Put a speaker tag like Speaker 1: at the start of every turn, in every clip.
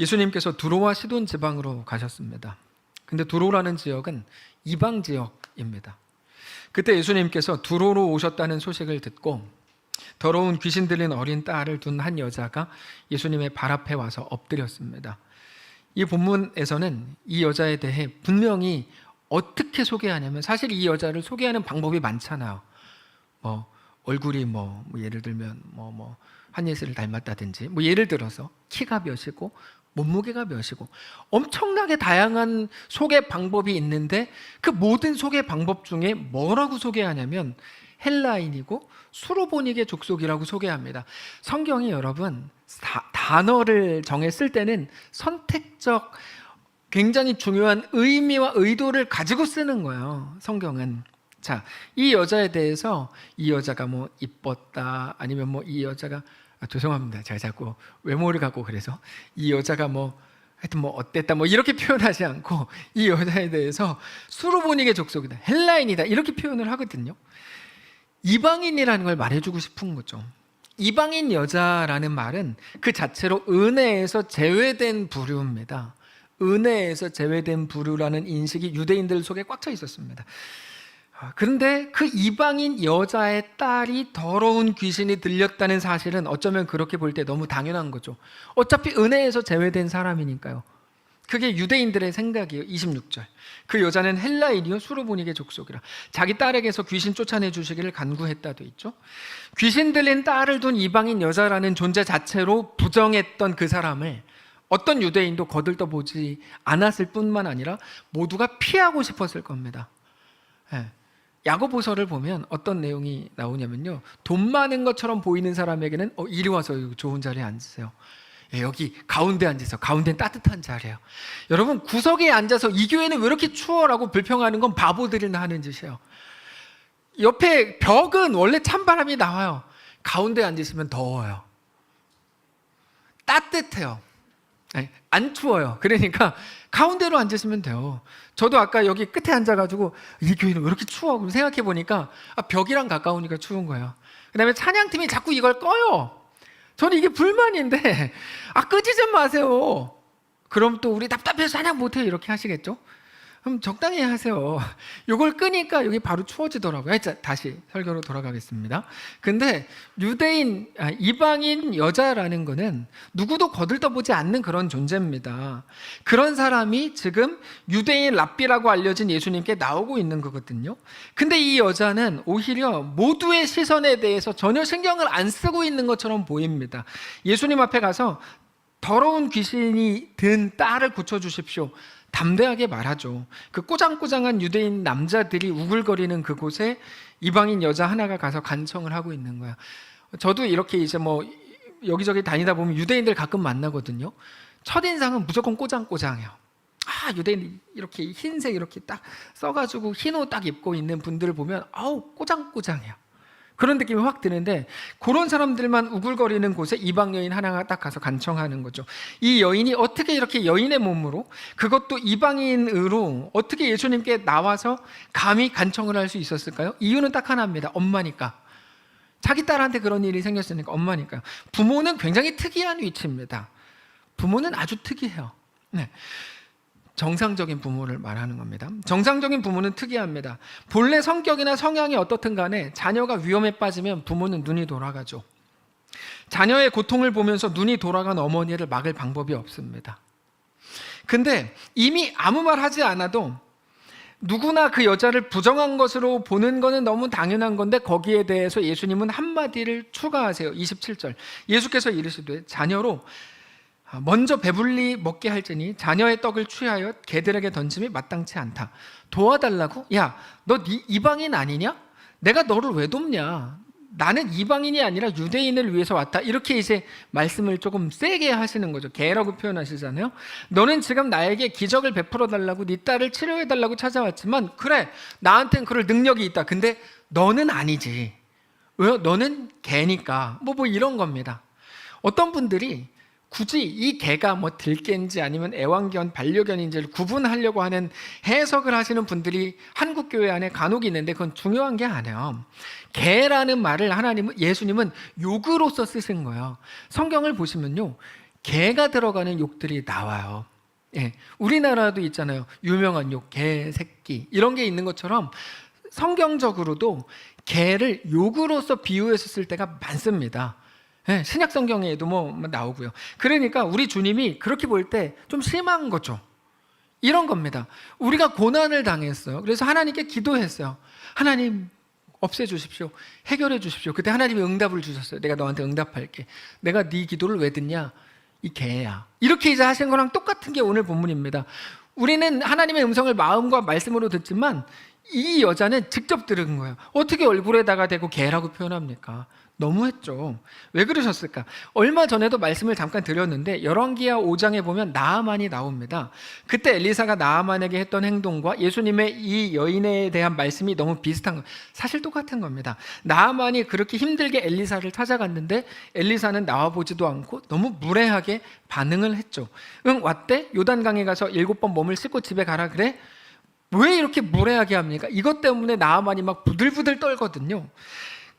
Speaker 1: 예수님께서 두로와 시돈 지방으로 가셨습니다. 근데 두로라는 지역은 이방 지역입니다. 그때 예수님께서 두로로 오셨다는 소식을 듣고 더러운 귀신 들린 어린 딸을 둔 한 여자가 예수님의 발 앞에 와서 엎드렸습니다. 이 본문에서는 이 여자에 대해 분명히 어떻게 소개하냐면, 사실 이 여자를 소개하는 방법이 많잖아요. 얼굴이 예를 들면 한예슬을 닮았다든지, 예를 들어서 키가 몇이고 몸무게가 몇이고, 엄청나게 다양한 소개 방법이 있는데 그 모든 소개 방법 중에 뭐라고 소개하냐면 헬라인이고 수로보닉의 족속이라고 소개합니다. 성경이 여러분 단어를 정했을 때는 선택적, 굉장히 중요한 의미와 의도를 가지고 쓰는 거예요, 성경은. 자, 이 여자에 대해서 이 여자가 이뻤다, 아니면 이 여자가 죄송합니다, 제가 자꾸 외모를 갖고 그래서 이 여자가 하여튼 어땠다 이렇게 표현하지 않고 이 여자에 대해서 수로보닉의 족속이다, 헬라인이다 이렇게 표현을 하거든요. 이방인이라는 걸 말해주고 싶은 거죠. 이방인 여자라는 말은 그 자체로 은혜에서 제외된 부류입니다. 은혜에서 제외된 부류라는 인식이 유대인들 속에 꽉 차 있었습니다. 그런데 그 이방인 여자의 딸이 더러운 귀신이 들렸다는 사실은 어쩌면 그렇게 볼 때 너무 당연한 거죠. 어차피 은혜에서 제외된 사람이니까요. 그게 유대인들의 생각이에요. 26절. 그 여자는 헬라인이요 수로보닉의 족속이라 자기 딸에게서 귀신 쫓아내 주시기를 간구했다 돼 있죠. 귀신 들린 딸을 둔 이방인 여자라는 존재 자체로 부정했던 그 사람을 어떤 유대인도 거들떠보지 않았을 뿐만 아니라 모두가 피하고 싶었을 겁니다. 야고보서를 보면 어떤 내용이 나오냐면요, 돈 많은 것처럼 보이는 사람에게는 이리 와서 좋은 자리에 앉으세요. 여기 가운데 앉으세요. 가운데는 따뜻한 자리예요. 여러분, 구석에 앉아서 이 교회는 왜 이렇게 추워라고 불평하는 건 바보들이나 하는 짓이에요. 옆에 벽은 원래 찬바람이 나와요. 가운데 앉으시면 더워요. 따뜻해요. 안 추워요. 그러니까 가운데로 앉으시면 돼요. 저도 아까 여기 끝에 앉아가지고 이 교회는 왜 이렇게 추워? 생각해 보니까 벽이랑 가까우니까 추운 거예요. 그 다음에 찬양팀이 자꾸 이걸 꺼요. 저는 이게 불만인데 끄지 좀 마세요. 그럼 또 우리 답답해서 찬양 못해요 이렇게 하시겠죠? 그럼 적당히 하세요. 이걸 끄니까 여기 바로 추워지더라고요. 자, 다시 설교로 돌아가겠습니다. 근데 이방인 여자라는 거는 누구도 거들떠보지 않는 그런 존재입니다. 그런 사람이 지금 유대인 랍비라고 알려진 예수님께 나오고 있는 거거든요. 근데 이 여자는 오히려 모두의 시선에 대해서 전혀 신경을 안 쓰고 있는 것처럼 보입니다. 예수님 앞에 가서 더러운 귀신이 든 딸을 고쳐주십시오, 담대하게 말하죠. 그 꼬장꼬장한 유대인 남자들이 우글거리는 그곳에 이방인 여자 하나가 가서 간청을 하고 있는 거야. 저도 이렇게 이제 여기저기 다니다 보면 유대인들 가끔 만나거든요. 첫인상은 무조건 꼬장꼬장해요. 유대인 이렇게 흰색 이렇게 딱 써가지고 흰 옷 딱 입고 있는 분들을 보면 꼬장꼬장해요. 그런 느낌이 확 드는데, 그런 사람들만 우글거리는 곳에 이방 여인 하나가 딱 가서 간청하는 거죠. 이 여인이 어떻게 이렇게 여인의 몸으로, 그것도 이방인으로 어떻게 예수님께 나와서 감히 간청을 할 수 있었을까요? 이유는 딱 하나입니다. 엄마니까. 자기 딸한테 그런 일이 생겼으니까 엄마니까요. 부모는 굉장히 특이한 위치입니다. 부모는 아주 특이해요. 정상적인 부모를 말하는 겁니다. 정상적인 부모는 특이합니다. 본래 성격이나 성향이 어떻든 간에 자녀가 위험에 빠지면 부모는 눈이 돌아가죠. 자녀의 고통을 보면서 눈이 돌아간 어머니를 막을 방법이 없습니다. 근데 이미 아무 말 하지 않아도 누구나 그 여자를 부정한 것으로 보는 것은 너무 당연한 건데, 거기에 대해서 예수님은 한마디를 추가하세요. 27절. 예수께서 이르시되 자녀로 먼저 배불리 먹게 할지니 자녀의 떡을 취하여 개들에게 던짐이 마땅치 않다. 도와달라고? 야, 너 이방인 아니냐? 내가 너를 왜 돕냐? 나는 이방인이 아니라 유대인을 위해서 왔다. 이렇게 이제 말씀을 조금 세게 하시는 거죠. 개라고 표현하시잖아요. 너는 지금 나에게 기적을 베풀어 달라고, 네 딸을 치료해 달라고 찾아왔지만, 그래, 나한테는 그럴 능력이 있다. 근데 너는 아니지. 왜요? 너는 개니까. 이런 겁니다. 어떤 분들이 굳이 이 개가 들개인지 아니면 애완견, 반려견인지를 구분하려고 하는 해석을 하시는 분들이 한국 교회 안에 간혹 있는데, 그건 중요한 게 아니에요. 개라는 말을 예수님은 욕으로써 쓰신 거예요. 성경을 보시면요, 개가 들어가는 욕들이 나와요. 예, 우리나라도 있잖아요. 유명한 욕, 개, 새끼 이런 게 있는 것처럼 성경적으로도 개를 욕으로서 비유해서 쓸 때가 많습니다. 예, 신약 성경에도 뭐 나오고요. 그러니까 우리 주님이 그렇게 볼 때 좀 심한 거죠. 이런 겁니다. 우리가 고난을 당했어요. 그래서 하나님께 기도했어요. 하나님 없애주십시오. 해결해 주십시오. 그때 하나님이 응답을 주셨어요. 내가 너한테 응답할게. 내가 네 기도를 왜 듣냐? 이 개야. 이렇게 이제 하신 거랑 똑같은 게 오늘 본문입니다. 우리는 하나님의 음성을 마음과 말씀으로 듣지만 이 여자는 직접 들은 거예요. 어떻게 얼굴에다가 대고 개라고 표현합니까? 너무했죠. 왜 그러셨을까? 얼마 전에도 말씀을 잠깐 드렸는데 열왕기하 5장에 보면 나아만이 나옵니다. 그때 엘리사가 나아만에게 했던 행동과 예수님의 이 여인에 대한 말씀이 너무 비슷한 거예요. 사실 똑같은 겁니다. 나아만이 그렇게 힘들게 엘리사를 찾아갔는데 엘리사는 나와보지도 않고 너무 무례하게 반응을 했죠. 응, 왔대? 요단강에 가서 7번 몸을 씻고 집에 가라 그래? 왜 이렇게 무례하게 합니까? 이것 때문에 나아만이 막 부들부들 떨거든요.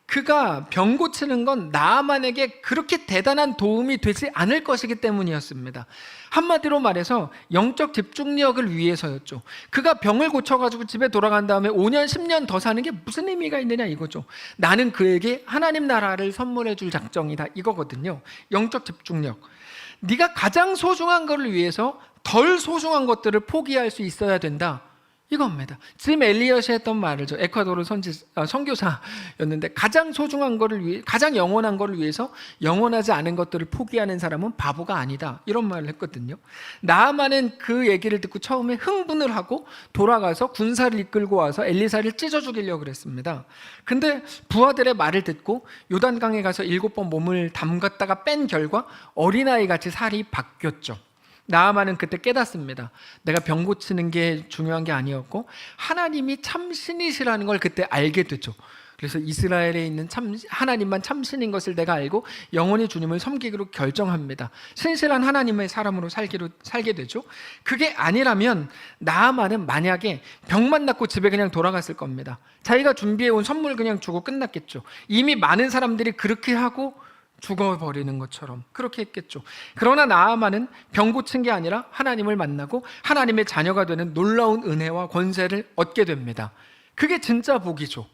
Speaker 1: 그가 병 고치는 건 나아만에게 그렇게 대단한 도움이 되지 않을 것이기 때문이었습니다. 한마디로 말해서 영적 집중력을 위해서였죠. 그가 병을 고쳐가지고 집에 돌아간 다음에 5년, 10년 더 사는 게 무슨 의미가 있느냐 이거죠. 나는 그에게 하나님 나라를 선물해 줄 작정이다 이거거든요. 영적 집중력. 네가 가장 소중한 것을 위해서 덜 소중한 것들을 포기할 수 있어야 된다. 이겁니다. 짐 엘리엇이 했던 말을 에콰도르 선교사였는데 가장 소중한 것을 위해, 가장 영원한 것을 위해서 영원하지 않은 것들을 포기하는 사람은 바보가 아니다. 이런 말을 했거든요. 나아만은 그 얘기를 듣고 처음에 흥분을 하고 돌아가서 군사를 이끌고 와서 엘리사를 찢어 죽이려고 그랬습니다. 근데 부하들의 말을 듣고 요단강에 가서 7번 몸을 담갔다가 뺀 결과 어린아이 같이 살이 바뀌었죠. 나아만은 그때 깨닫습니다. 내가 병 고치는 게 중요한 게 아니었고 하나님이 참신이시라는 걸 그때 알게 되죠. 그래서 이스라엘에 있는 하나님만 참신인 것을 내가 알고 영원히 주님을 섬기기로 결정합니다. 신실한 하나님의 사람으로 살게 되죠. 그게 아니라면 나아만은 만약에 병만 낫고 집에 그냥 돌아갔을 겁니다. 자기가 준비해온 선물 그냥 주고 끝났겠죠. 이미 많은 사람들이 그렇게 하고 죽어버리는 것처럼 그렇게 했겠죠. 그러나 나아만은 병 고친 게 아니라 하나님을 만나고 하나님의 자녀가 되는 놀라운 은혜와 권세를 얻게 됩니다. 그게 진짜 복이죠.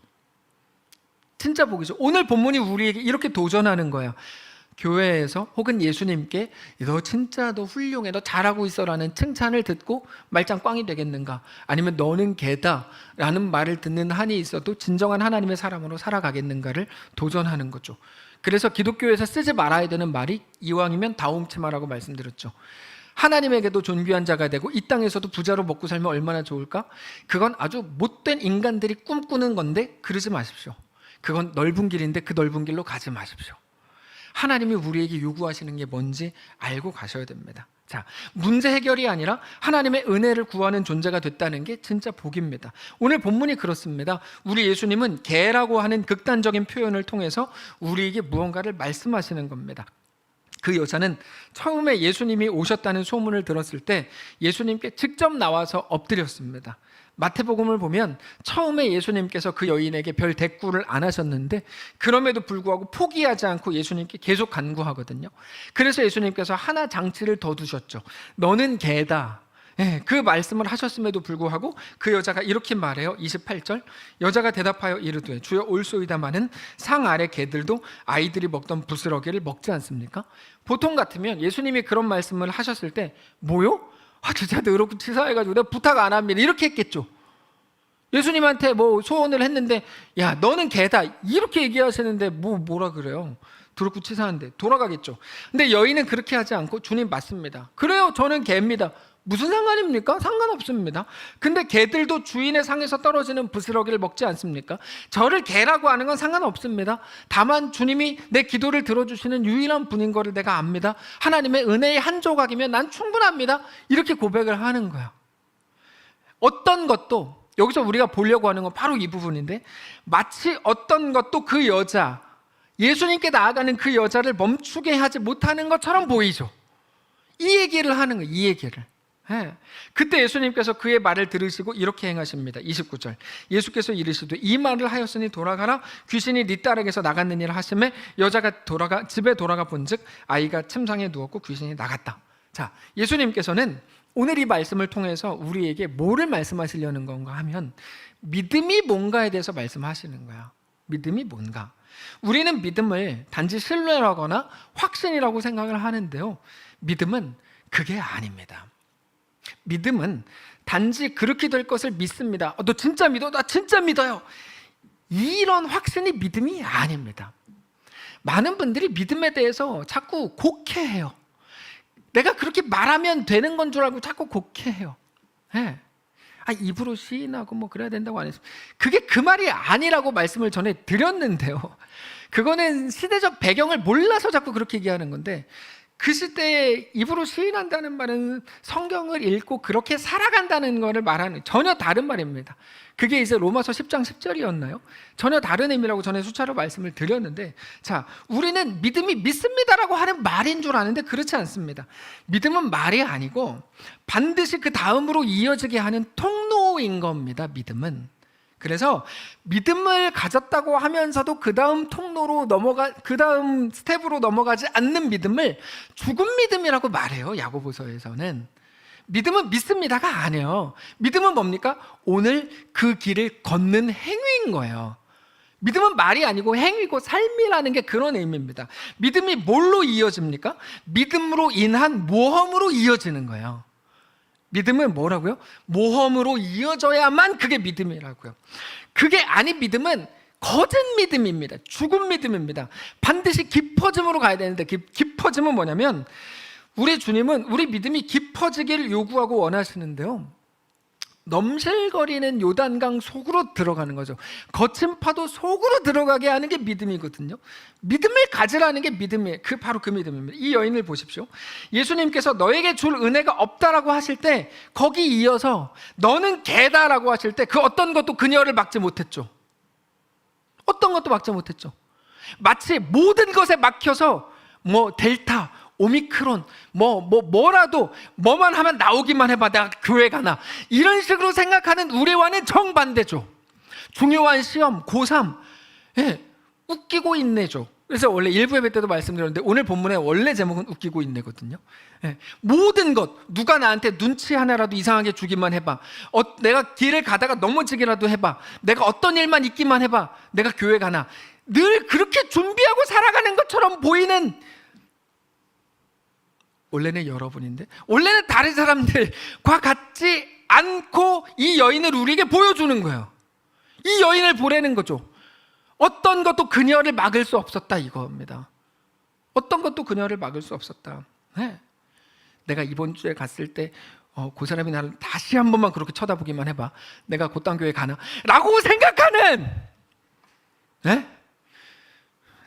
Speaker 1: 진짜 복이죠. 오늘 본문이 우리에게 이렇게 도전하는 거야. 교회에서 혹은 예수님께 너 진짜 너 훌륭해, 너 잘하고 있어라는 칭찬을 듣고 말짱 꽝이 되겠는가? 아니면 너는 개다 라는 말을 듣는 한이 있어도 진정한 하나님의 사람으로 살아가겠는가를 도전하는 거죠. 그래서 기독교에서 쓰지 말아야 되는 말이 이왕이면 다움치마라고 말씀드렸죠. 하나님에게도 존귀한 자가 되고 이 땅에서도 부자로 먹고 살면 얼마나 좋을까? 그건 아주 못된 인간들이 꿈꾸는 건데 그러지 마십시오. 그건 넓은 길인데 그 넓은 길로 가지 마십시오. 하나님이 우리에게 요구하시는 게 뭔지 알고 가셔야 됩니다. 자, 문제 해결이 아니라 하나님의 은혜를 구하는 존재가 됐다는 게 진짜 복입니다. 오늘 본문이 그렇습니다. 우리 예수님은 개라고 하는 극단적인 표현을 통해서 우리에게 무언가를 말씀하시는 겁니다. 그 여자는 처음에 예수님이 오셨다는 소문을 들었을 때 예수님께 직접 나와서 엎드렸습니다. 마태복음을 보면 처음에 예수님께서 그 여인에게 별 대꾸를 안 하셨는데 그럼에도 불구하고 포기하지 않고 예수님께 계속 간구하거든요. 그래서 예수님께서 하나 장치를 더 두셨죠. 너는 개다. 그 말씀을 하셨음에도 불구하고 그 여자가 이렇게 말해요. 28절 여자가 대답하여 이르되 주여 올소이다마는 상 아래 개들도 아이들이 먹던 부스러기를 먹지 않습니까? 보통 같으면 예수님이 그런 말씀을 하셨을 때 뭐요? 진짜 더럽고 치사해가지고 내가 부탁 안 합니다 이렇게 했겠죠. 예수님한테 뭐 소원을 했는데 야 너는 개다 이렇게 얘기하시는데 뭐라 그래요? 더럽고 치사한데 돌아가겠죠. 근데 여인은 그렇게 하지 않고 주님 맞습니다. 그래요 저는 개입니다. 무슨 상관입니까? 상관없습니다. 근데 개들도 주인의 상에서 떨어지는 부스러기를 먹지 않습니까? 저를 개라고 하는 건 상관없습니다. 다만 주님이 내 기도를 들어주시는 유일한 분인 거를 내가 압니다. 하나님의 은혜의 한 조각이면 난 충분합니다. 이렇게 고백을 하는 거야. 어떤 것도 여기서 우리가 보려고 하는 건 바로 이 부분인데 마치 어떤 것도 그 여자 예수님께 나아가는 그 여자를 멈추게 하지 못하는 것처럼 보이죠. 이 얘기를 하는 거예요. 이 얘기를. 그때 예수님께서 그의 말을 들으시고 이렇게 행하십니다. 29절 예수께서 이르시되 이 말을 하였으니 돌아가라 귀신이 네 딸에게서 나갔느니라 하시매 여자가 집에 돌아가 본즉 아이가 침상에 누웠고 귀신이 나갔다. 자, 예수님께서는 오늘 이 말씀을 통해서 우리에게 뭐를 말씀하시려는 건가 하면 믿음이 뭔가에 대해서 말씀하시는 거야. 믿음이 뭔가. 우리는 믿음을 단지 신뢰라거나 확신이라고 생각을 하는데요, 믿음은 그게 아닙니다. 믿음은 단지 그렇게 될 것을 믿습니다. 너 진짜 믿어? 나 진짜 믿어요. 이런 확신이 믿음이 아닙니다. 많은 분들이 믿음에 대해서 자꾸 곡해해요. 내가 그렇게 말하면 되는 건 줄 알고 자꾸 곡해해요. 입으로 시인하고 뭐 그래야 된다고 안 했어요. 그게 그 말이 아니라고 말씀을 전에 드렸는데요, 그거는 시대적 배경을 몰라서 자꾸 그렇게 얘기하는 건데, 그 시대에 입으로 시인한다는 말은 성경을 읽고 그렇게 살아간다는 것을 말하는 전혀 다른 말입니다. 그게 이제 로마서 10장 10절이었나요? 전혀 다른 의미라고 전에 수차로 말씀을 드렸는데, 자, 우리는 믿음이 믿습니다라고 하는 말인 줄 아는데 그렇지 않습니다. 믿음은 말이 아니고 반드시 그 다음으로 이어지게 하는 통로인 겁니다, 믿음은. 그래서 믿음을 가졌다고 하면서도 그 다음 통로로 그 다음 스텝으로 넘어가지 않는 믿음을 죽은 믿음이라고 말해요, 야고보서에서는. 믿음은 믿습니다가 아니에요. 믿음은 뭡니까? 오늘 그 길을 걷는 행위인 거예요. 믿음은 말이 아니고 행위고 삶이라는 게 그런 의미입니다. 믿음이 뭘로 이어집니까? 믿음으로 인한 모험으로 이어지는 거예요. 믿음은 뭐라고요? 모험으로 이어져야만 그게 믿음이라고요. 그게 아닌 믿음은 거짓 믿음입니다. 죽은 믿음입니다. 반드시 깊어짐으로 가야 되는데, 깊어짐은 뭐냐면, 우리 주님은 우리 믿음이 깊어지기를 요구하고 원하시는데요, 넘실거리는 요단강 속으로 들어가는 거죠. 거친 파도 속으로 들어가게 하는 게 믿음이거든요. 믿음을 가지라는 게 믿음이에요. 바로 그 믿음입니다. 이 여인을 보십시오. 예수님께서 너에게 줄 은혜가 없다라고 하실 때, 거기 이어서 너는 개다라고 하실 때 그 어떤 것도 그녀를 막지 못했죠. 어떤 것도 막지 못했죠. 마치 모든 것에 막혀서 델타, 오미크론, 뭐라도 뭐만 하면 나오기만 해봐, 내가 교회 가나, 이런 식으로 생각하는 우리와는 정반대죠. 중요한 시험, 고3, 웃기고 인내죠. 그래서 원래 일부 예배 때도 말씀드렸는데 오늘 본문의 원래 제목은 웃기고 인내거든요. 모든 것, 누가 나한테 눈치 하나라도 이상하게 주기만 해봐, 내가 길을 가다가 넘어지기라도 해봐, 내가 어떤 일만 있기만 해봐, 내가 교회 가나, 늘 그렇게 준비하고 살아가는 것처럼 보이는, 원래는 여러분인데, 원래는 다른 사람들과 같지 않고 이 여인을 우리에게 보여주는 거예요. 이 여인을 보라는 거죠. 어떤 것도 그녀를 막을 수 없었다, 이겁니다. 어떤 것도 그녀를 막을 수 없었다. 내가 이번 주에 갔을 때 그 사람이 나를 다시 한 번만 그렇게 쳐다보기만 해봐, 내가 곧단교회 가나 라고 생각하는,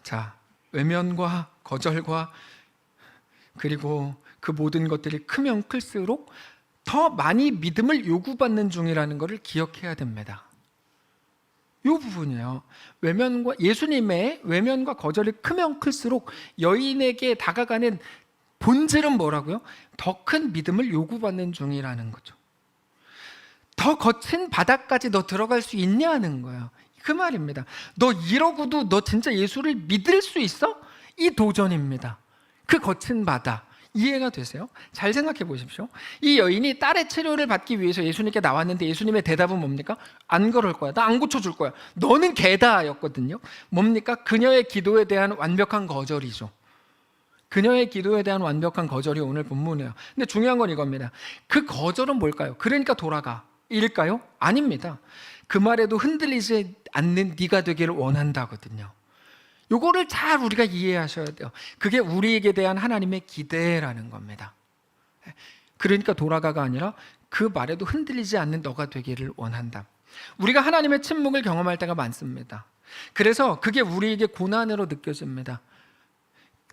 Speaker 1: 자, 외면과 거절과 그리고 그 모든 것들이 크면 클수록 더 많이 믿음을 요구받는 중이라는 것을 기억해야 됩니다. 이 부분이에요. 예수님의 외면과 거절이 크면 클수록 여인에게 다가가는 본질은 뭐라고요? 더 큰 믿음을 요구받는 중이라는 거죠. 더 거친 바닥까지 너 들어갈 수 있냐는 거예요. 그 말입니다. 너 이러고도 너 진짜 예수를 믿을 수 있어? 이 도전입니다. 그 거친 바다, 이해가 되세요? 잘 생각해 보십시오. 이 여인이 딸의 치료를 받기 위해서 예수님께 나왔는데 예수님의 대답은 뭡니까? 안 그럴 거야, 나 안 고쳐줄 거야, 너는 개다 였거든요. 뭡니까? 그녀의 기도에 대한 완벽한 거절이죠. 그녀의 기도에 대한 완벽한 거절이 오늘 본문이에요. 근데 중요한 건 이겁니다. 그 거절은 뭘까요? 그러니까 돌아가 일까요? 아닙니다. 그 말에도 흔들리지 않는 네가 되기를 원한다거든요. 요거를 잘 우리가 이해하셔야 돼요. 그게 우리에게 대한 하나님의 기대라는 겁니다. 그러니까 돌아가가 아니라 그 말에도 흔들리지 않는 너가 되기를 원한다. 우리가 하나님의 침묵을 경험할 때가 많습니다. 그래서 그게 우리에게 고난으로 느껴집니다.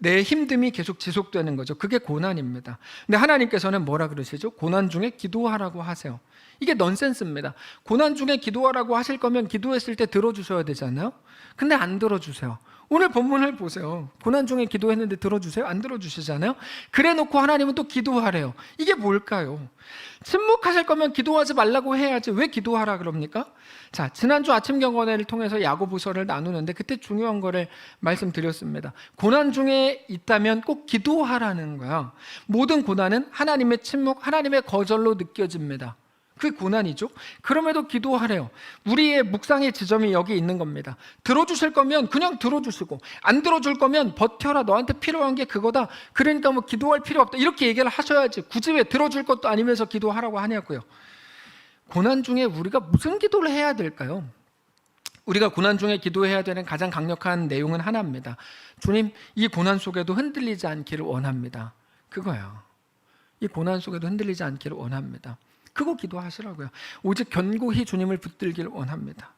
Speaker 1: 내 힘듦이 계속 지속되는 거죠. 그게 고난입니다. 근데 하나님께서는 뭐라 그러시죠? 고난 중에 기도하라고 하세요. 이게 넌센스입니다. 고난 중에 기도하라고 하실 거면 기도했을 때 들어주셔야 되잖아요. 근데 안 들어주세요. 오늘 본문을 보세요. 고난 중에 기도했는데 들어주세요? 안 들어주시잖아요. 그래 놓고 하나님은 또 기도하래요. 이게 뭘까요? 침묵하실 거면 기도하지 말라고 해야지 왜 기도하라 그럽니까? 자, 지난주 아침 경건회를 통해서 야고보서를 나누는데 그때 중요한 거를 말씀드렸습니다. 고난 중에 있다면 꼭 기도하라는 거야. 모든 고난은 하나님의 침묵, 하나님의 거절로 느껴집니다. 그게 고난이죠. 그럼에도 기도하래요. 우리의 묵상의 지점이 여기 있는 겁니다. 들어주실 거면 그냥 들어주시고, 안 들어줄 거면 버텨라. 너한테 필요한 게 그거다. 그러니까 뭐 기도할 필요 없다. 이렇게 얘기를 하셔야지. 굳이 왜 들어줄 것도 아니면서 기도하라고 하냐고요. 고난 중에 우리가 무슨 기도를 해야 될까요? 우리가 고난 중에 기도해야 되는 가장 강력한 내용은 하나입니다. 주님, 이 고난 속에도 흔들리지 않기를 원합니다. 그거야. 이 고난 속에도 흔들리지 않기를 원합니다. 그거 기도하시라고요. 오직 견고히 주님을 붙들기를 원합니다.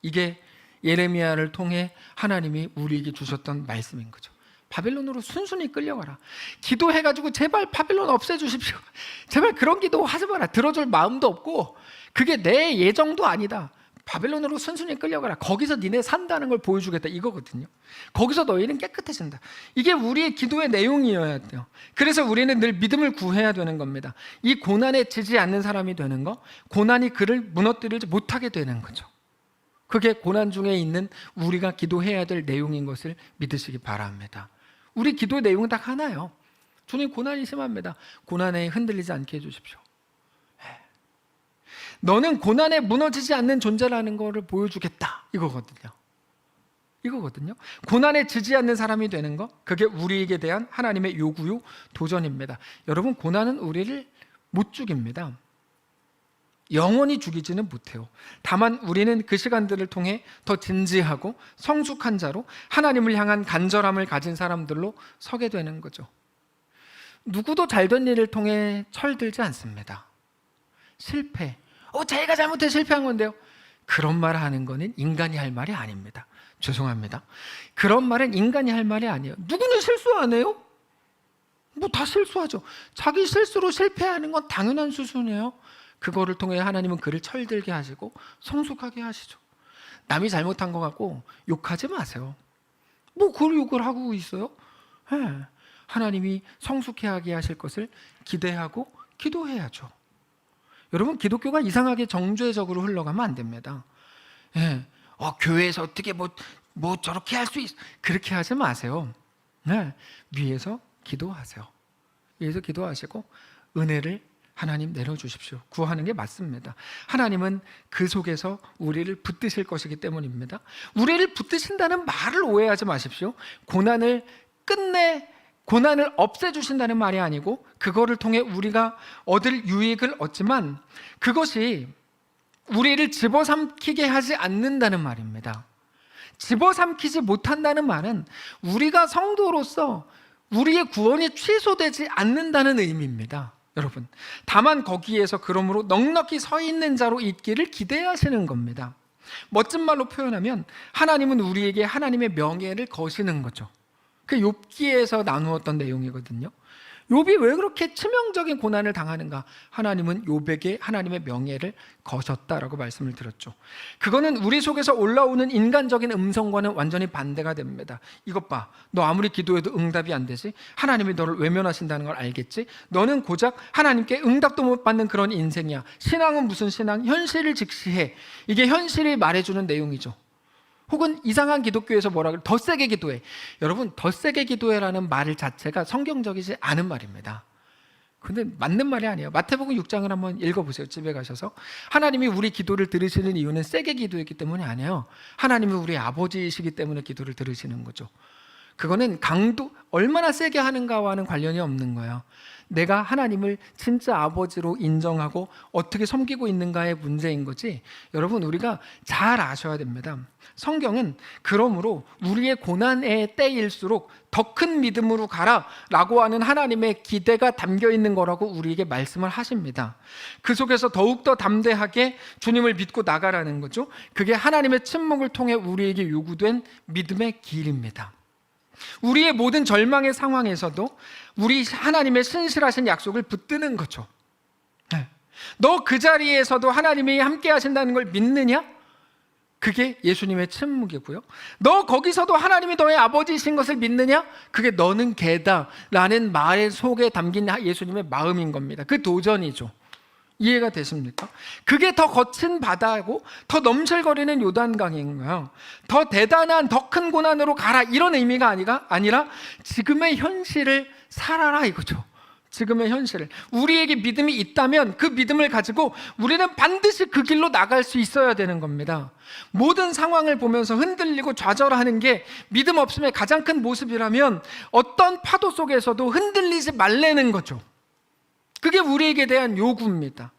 Speaker 1: 이게 예레미야를 통해 하나님이 우리에게 주셨던 말씀인 거죠. 바벨론으로 순순히 끌려가라. 기도해가지고 제발 바벨론 없애주십시오. 제발 그런 기도 하지 마라. 들어줄 마음도 없고 그게 내 예정도 아니다. 바벨론으로 순순히 끌려가라. 거기서 니네 산다는 걸 보여주겠다 이거거든요. 거기서 너희는 깨끗해진다. 이게 우리의 기도의 내용이어야 돼요. 그래서 우리는 늘 믿음을 구해야 되는 겁니다. 이 고난에 지지 않는 사람이 되는 거, 고난이 그를 무너뜨리지 못하게 되는 거죠. 그게 고난 중에 있는 우리가 기도해야 될 내용인 것을 믿으시기 바랍니다. 우리 기도의 내용은 딱 하나예요. 주님, 고난이 심합니다. 고난에 흔들리지 않게 해주십시오. 너는 고난에 무너지지 않는 존재라는 것을 보여주겠다 이거거든요. 고난에 지지 않는 사람이 되는 것, 그게 우리에게 대한 하나님의 요구요 도전입니다. 여러분, 고난은 우리를 못 죽입니다. 영원히 죽이지는 못해요. 다만 우리는 그 시간들을 통해 더 진지하고 성숙한 자로 하나님을 향한 간절함을 가진 사람들로 서게 되는 거죠. 누구도 잘된 일을 통해 철들지 않습니다. 실패, 자기가 잘못해 실패한 건데요. 그런 말 하는 거는 인간이 할 말이 아닙니다. 죄송합니다. 그런 말은 인간이 할 말이 아니에요. 누구는 실수 안 해요? 뭐 다 실수하죠. 자기 실수로 실패하는 건 당연한 수순이에요. 그거를 통해 하나님은 그를 철들게 하시고 성숙하게 하시죠. 남이 잘못한 것 같고 욕하지 마세요. 뭐 그걸 욕을 하고 있어요? 네. 하나님이 성숙하게 하실 것을 기대하고 기도해야죠. 여러분, 기독교가 이상하게 정죄적으로 흘러가면 안 됩니다. 예. 교회에서 어떻게 뭐 저렇게 할 수 있어. 그렇게 하지 마세요. 네. 위에서 기도하세요. 위에서 기도하시고 은혜를 하나님 내려주십시오. 구하는 게 맞습니다. 하나님은 그 속에서 우리를 붙드실 것이기 때문입니다. 우리를 붙드신다는 말을 오해하지 마십시오. 고난을 없애주신다는 말이 아니고 그거를 통해 우리가 얻을 유익을 얻지만 그것이 우리를 집어삼키게 하지 않는다는 말입니다. 집어삼키지 못한다는 말은 우리가 성도로서 우리의 구원이 취소되지 않는다는 의미입니다. 여러분, 다만 거기에서 그러므로 넉넉히 서 있는 자로 있기를 기대하시는 겁니다. 멋진 말로 표현하면 하나님은 우리에게 하나님의 명예를 거시는 거죠. 그 욥기에서 나누었던 내용이거든요. 욥이 왜 그렇게 치명적인 고난을 당하는가? 하나님은 욥에게 하나님의 명예를 거셨다라고 말씀을 드렸죠. 그거는 우리 속에서 올라오는 인간적인 음성과는 완전히 반대가 됩니다. 이것 봐, 너 아무리 기도해도 응답이 안 되지? 하나님이 너를 외면하신다는 걸 알겠지? 너는 고작 하나님께 응답도 못 받는 그런 인생이야. 신앙은 무슨 신앙? 현실을 직시해. 이게 현실이 말해주는 내용이죠. 혹은 이상한 기독교에서 뭐라 그래? 더 세게 기도해. 여러분, 더 세게 기도해라는 말 자체가 성경적이지 않은 말입니다. 근데 맞는 말이 아니에요. 마태복음 6장을 한번 읽어보세요. 집에 가셔서. 하나님이 우리 기도를 들으시는 이유는 세게 기도했기 때문이 아니에요. 하나님이 우리 아버지이시기 때문에 기도를 들으시는 거죠. 그거는 강도, 얼마나 세게 하는가와는 관련이 없는 거예요. 내가 하나님을 진짜 아버지로 인정하고 어떻게 섬기고 있는가의 문제인 거지. 여러분, 우리가 잘 아셔야 됩니다. 성경은 그러므로 우리의 고난의 때일수록 더 큰 믿음으로 가라 라고 하는 하나님의 기대가 담겨 있는 거라고 우리에게 말씀을 하십니다. 그 속에서 더욱더 담대하게 주님을 믿고 나가라는 거죠. 그게 하나님의 침묵을 통해 우리에게 요구된 믿음의 길입니다. 우리의 모든 절망의 상황에서도 우리 하나님의 신실하신 약속을 붙드는 거죠. 너 그 자리에서도 하나님이 함께 하신다는 걸 믿느냐? 그게 예수님의 침묵이고요. 너 거기서도 하나님이 너의 아버지이신 것을 믿느냐? 그게 너는 개다 라는 말 속에 담긴 예수님의 마음인 겁니다. 그 도전이죠. 이해가 되십니까? 그게 더 거친 바다고 더 넘실거리는 요단강인 거예요. 더 대단한 더 큰 고난으로 가라 이런 의미가 아니라 지금의 현실을 살아라 이거죠. 지금의 현실을. 우리에게 믿음이 있다면 그 믿음을 가지고 우리는 반드시 그 길로 나갈 수 있어야 되는 겁니다. 모든 상황을 보면서 흔들리고 좌절하는 게 믿음 없음의 가장 큰 모습이라면 어떤 파도 속에서도 흔들리지 말라는 거죠. 그게 우리에게 대한 요구입니다.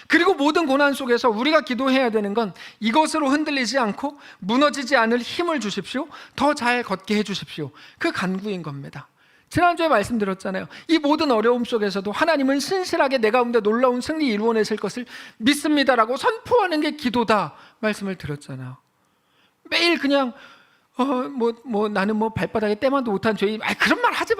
Speaker 1: 그리고 모든 고난 속에서 우리가 기도해야 되는 건 이것으로 흔들리지 않고 무너지지 않을 힘을 주십시오. 더 잘 걷게 해주십시오. 그 간구인 겁니다. 지난주에 말씀드렸잖아요. 이 모든 어려움 속에서도 하나님은 신실하게 내 가운데 놀라운 승리 이루어내실 것을 믿습니다라고 선포하는 게 기도다 말씀을 드렸잖아요. 매일 그냥 나는 발바닥에 때만도 못한 죄인 그런 말 하지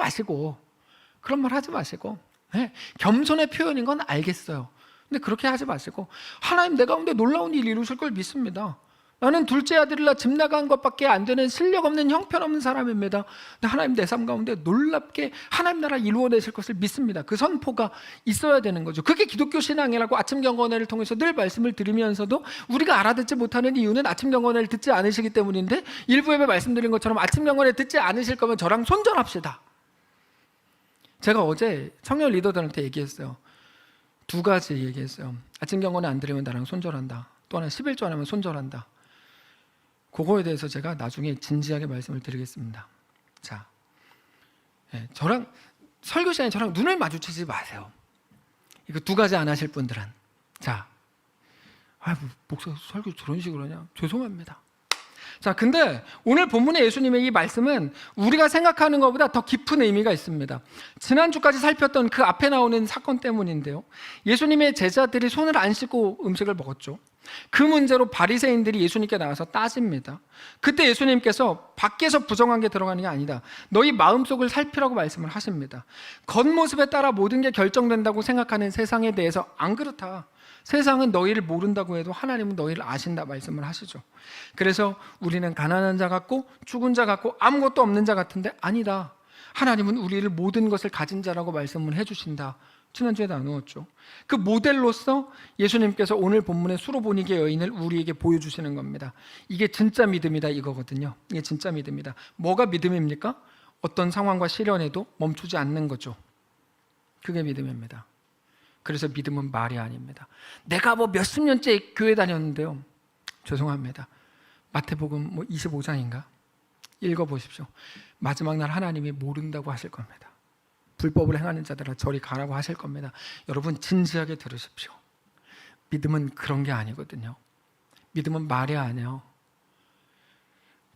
Speaker 1: 마시고 네, 겸손의 표현인 건 알겠어요. 근데 그렇게 하지 마시고 하나님 내 가운데 놀라운 일 이루실 걸 믿습니다. 나는 둘째 아들이라 집 나간 것밖에 안 되는 실력 없는 형편없는 사람입니다. 근데 하나님 내 삶 가운데 놀랍게 하나님 나라 이루어내실 것을 믿습니다. 그 선포가 있어야 되는 거죠. 그게 기독교 신앙이라고 아침 경건회를 통해서 늘 말씀을 드리면서도 우리가 알아듣지 못하는 이유는 아침 경건회를 듣지 않으시기 때문인데 일부 예배 말씀드린 것처럼 아침 경건회 듣지 않으실 거면 저랑 손절합시다. 제가 어제 청년 리더들한테 얘기했어요. 두 가지 얘기했어요. 아침 경건회 안 들으면 나랑 손절한다. 또 하나 11조 안 하면 손절한다. 그거에 대해서 제가 나중에 진지하게 말씀을 드리겠습니다. 자, 저랑 설교 시간에 저랑 눈을 마주치지 마세요. 이거 두 가지 안 하실 분들은. 자, 목사 설교 저런 식으로 하냐? 죄송합니다. 자, 근데 오늘 본문의 예수님의 이 말씀은 우리가 생각하는 것보다 더 깊은 의미가 있습니다. 지난주까지 살폈던 그 앞에 나오는 사건 때문인데요. 예수님의 제자들이 손을 안 씻고 음식을 먹었죠. 그 문제로 바리새인들이 예수님께 나와서 따집니다. 그때 예수님께서 밖에서 부정한 게 들어가는 게 아니다. 너희 마음속을 살피라고 말씀을 하십니다. 겉모습에 따라 모든 게 결정된다고 생각하는 세상에 대해서 안 그렇다. 세상은 너희를 모른다고 해도 하나님은 너희를 아신다 말씀을 하시죠. 그래서 우리는 가난한 자 같고 죽은 자 같고 아무것도 없는 자 같은데 아니다. 하나님은 우리를 모든 것을 가진 자라고 말씀을 해주신다. 지난주에 나누었죠. 그 모델로서 예수님께서 오늘 본문의 수로보니게 여인을 우리에게 보여주시는 겁니다. 이게 진짜 믿음이다 이거거든요. 이게 진짜 믿음이다. 뭐가 믿음입니까? 어떤 상황과 시련에도 멈추지 않는 거죠. 그게 믿음입니다. 그래서 믿음은 말이 아닙니다. 내가 몇십 년째 교회 다녔는데요. 죄송합니다. 마태복음 25장인가? 읽어보십시오. 마지막 날 하나님이 모른다고 하실 겁니다. 불법을 행하는 자들아 저리 가라고 하실 겁니다. 여러분 진지하게 들으십시오. 믿음은 그런 게 아니거든요. 믿음은 말이 아니에요.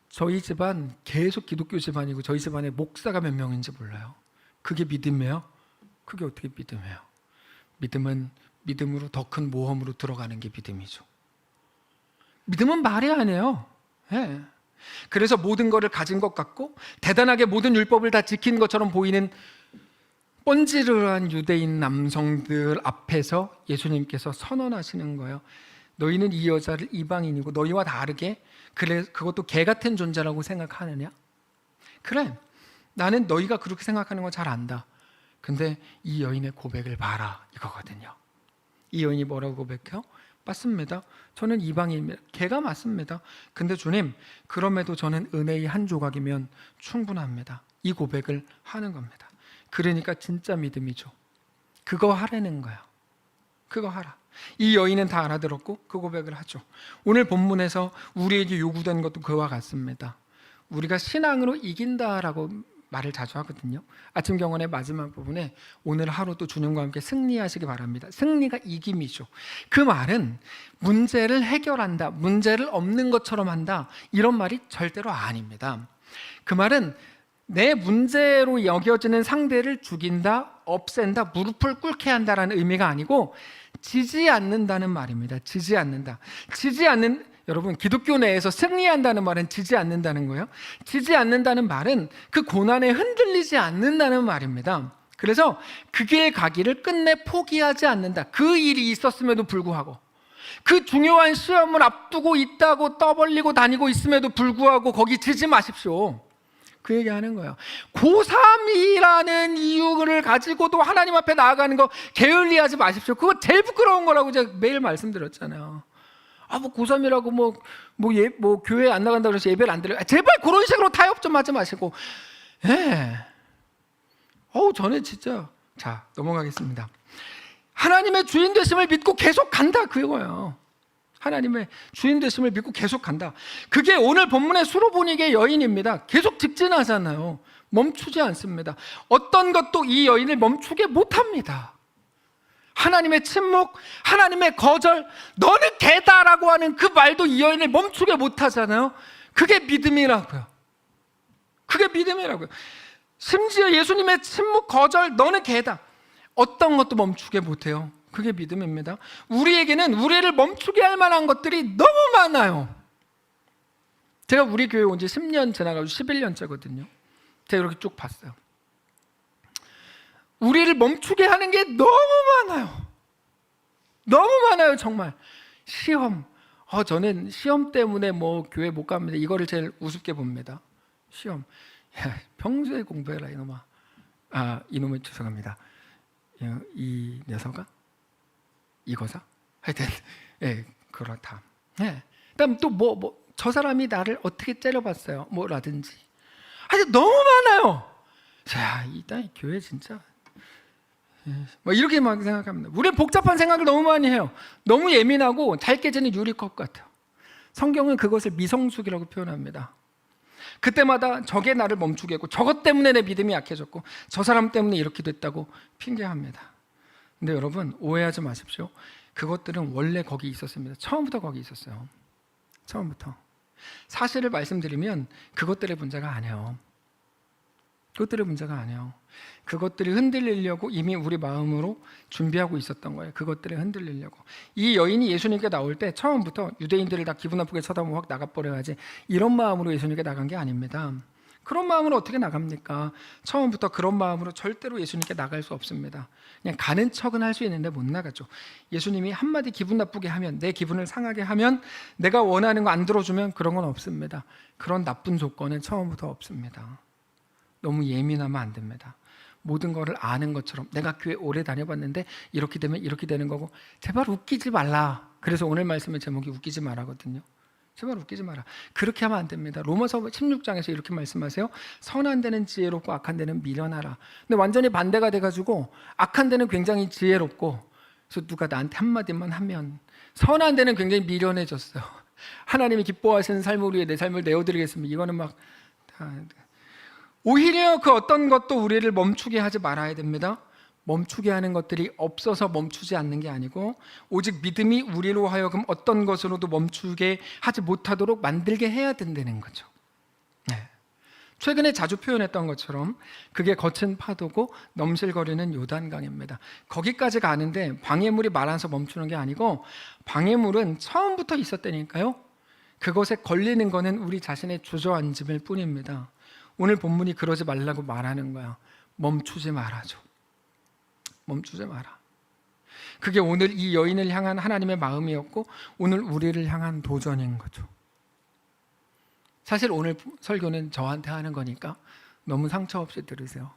Speaker 1: 저희 집안 계속 기독교 집안이고 저희 집안에 목사가 몇 명인지 몰라요. 그게 믿음이에요? 그게 어떻게 믿음이에요? 믿음은 믿음으로 더 큰 모험으로 들어가는 게 믿음이죠. 믿음은 말이 아니에요. 네. 그래서 모든 것을 가진 것 같고 대단하게 모든 율법을 다 지킨 것처럼 보이는 뻔지르르한 유대인 남성들 앞에서 예수님께서 선언하시는 거예요. 너희는 이 여자를 이방인이고 너희와 다르게 그것도 개 같은 존재라고 생각하느냐? 그래, 나는 너희가 그렇게 생각하는 거 잘 안다. 근데 이 여인의 고백을 봐라 이거거든요. 이 여인이 뭐라고 고백해요? 맞습니다. 저는 이방인입니다. 개가 맞습니다. 근데 주님, 그럼에도 저는 은혜의 한 조각이면 충분합니다. 이 고백을 하는 겁니다. 그러니까 진짜 믿음이죠. 그거 하라는 거야. 그거 하라. 이 여인은 다 알아들었고 그 고백을 하죠. 오늘 본문에서 우리에게 요구된 것도 그와 같습니다. 우리가 신앙으로 이긴다라고 말을 자주 하거든요. 아침 경건의 마지막 부분에 오늘 하루도 주님과 함께 승리하시기 바랍니다. 승리가 이김이죠. 그 말은 문제를 해결한다, 문제를 없는 것처럼 한다, 이런 말이 절대로 아닙니다. 그 말은 내 문제로 여겨지는 상대를 죽인다, 없앤다, 무릎을 꿇게 한다라는 의미가 아니고 지지 않는다는 말입니다. 지지 않는다. 여러분, 기독교 내에서 승리한다는 말은 지지 않는다는 거예요. 지지 않는다는 말은 그 고난에 흔들리지 않는다는 말입니다. 그래서 그 길 가기를 끝내 포기하지 않는다. 그 일이 있었음에도 불구하고 그 중요한 시험을 앞두고 있다고 떠벌리고 다니고 있음에도 불구하고 거기 지지 마십시오. 그 얘기하는 거예요. 고3이라는 이유를 가지고도 하나님 앞에 나아가는 거 게을리하지 마십시오. 그거 제일 부끄러운 거라고 제가 매일 말씀드렸잖아요. 뭐 고3이라고 뭐 교회 안 나간다고 해서 예배를 안 드려요. 제발 그런 식으로 타협 좀 하지 마시고. 저는 진짜. 자, 넘어가겠습니다. 하나님의 주인 되심을 믿고 계속 간다, 그거예요. 하나님의 주인 되심을 믿고 계속 간다. 그게 오늘 본문의 수로보니게 여인입니다. 계속 직진하잖아요. 멈추지 않습니다. 어떤 것도 이 여인을 멈추게 못합니다. 하나님의 침묵, 하나님의 거절, 너는 개다라고 하는 그 말도 이 여인을 멈추게 못하잖아요. 그게 믿음이라고요. 그게 믿음이라고요. 심지어 예수님의 침묵, 거절, 너는 개다, 어떤 것도 멈추게 못해요. 그게 믿음입니다. 우리에게는 우리를 멈추게 할 만한 것들이 너무 많아요. 제가 우리 교회 온 지 10년 지나가지고 11년째거든요. 제가 이렇게 쭉 봤어요. 우리를 멈추게 하는 게 너무 많아요. 너무 많아요, 정말. 시험. 저는 시험 때문에 교회 못 갑니다. 이거를 제일 우습게 봅니다. 시험. 평소에 공부해라, 이놈아. 이놈은 죄송합니다. 이 녀석아? 이거사? 하여튼, 그렇다. 그다음 또 저 사람이 나를 어떻게 째려봤어요? 라든지. 하여튼 너무 많아요. 자, 일단 교회 진짜. 이렇게 막 생각합니다. 우리는 복잡한 생각을 너무 많이 해요. 너무 예민하고 잘 깨지는 유리컵 같아요. 성경은 그것을 미성숙이라고 표현합니다. 그때마다 저게 나를 멈추게 했고, 저것 때문에 내 믿음이 약해졌고, 저 사람 때문에 이렇게 됐다고 핑계합니다. 근데 여러분, 오해하지 마십시오. 그것들은 원래 거기 있었습니다. 처음부터 거기 있었어요. 처음부터. 사실을 말씀드리면 그것들의 문제가 아니에요. 그것들의 문제가 아니에요. 그것들이 흔들리려고 이미 우리 마음으로 준비하고 있었던 거예요. 그것들이 흔들리려고. 이 여인이 예수님께 나올 때 처음부터 유대인들을 다 기분 나쁘게 쳐다보고 확 나가버려야지, 이런 마음으로 예수님께 나간 게 아닙니다. 그런 마음으로 어떻게 나갑니까? 처음부터 그런 마음으로 절대로 예수님께 나갈 수 없습니다. 그냥 가는 척은 할 수 있는데 못 나가죠. 예수님이 한마디 기분 나쁘게 하면, 내 기분을 상하게 하면, 내가 원하는 거 안 들어주면 그런 건 없습니다. 그런 나쁜 조건은 처음부터 없습니다. 너무 예민하면 안 됩니다. 모든 거를 아는 것처럼, 내가 교회 오래 다녀봤는데 이렇게 되면 이렇게 되는 거고, 제발 웃기지 말라. 그래서 오늘 말씀의 제목이 웃기지 마라거든요. 제발 웃기지 마라. 그렇게 하면 안 됩니다. 로마서 16장에서 이렇게 말씀하세요. 선한 데는 지혜롭고 악한 데는 미련하라. 근데 완전히 반대가 돼가지고 악한 데는 굉장히 지혜롭고, 그래서 누가 나한테 한마디만 하면 선한 데는 굉장히 미련해졌어요. 하나님이 기뻐하시는 삶을 위해 내 삶을 내어드리겠습니다. 이거는 막 오히려 그 어떤 것도 우리를 멈추게 하지 말아야 됩니다. 멈추게 하는 것들이 없어서 멈추지 않는 게 아니고, 오직 믿음이 우리로 하여금 어떤 것으로도 멈추게 하지 못하도록 만들게 해야 된다는 거죠. 최근에 자주 표현했던 것처럼 그게 거친 파도고 넘실거리는 요단강입니다. 거기까지 가는데 방해물이 많아서 멈추는 게 아니고, 방해물은 처음부터 있었다니까요. 그것에 걸리는 거는 우리 자신의 주저앉음일 뿐입니다. 오늘 본문이 그러지 말라고 말하는 거야. 멈추지 말아줘. 멈추지 마라. 그게 오늘 이 여인을 향한 하나님의 마음이었고, 오늘 우리를 향한 도전인 거죠. 사실 오늘 설교는 저한테 하는 거니까 너무 상처 없이 들으세요.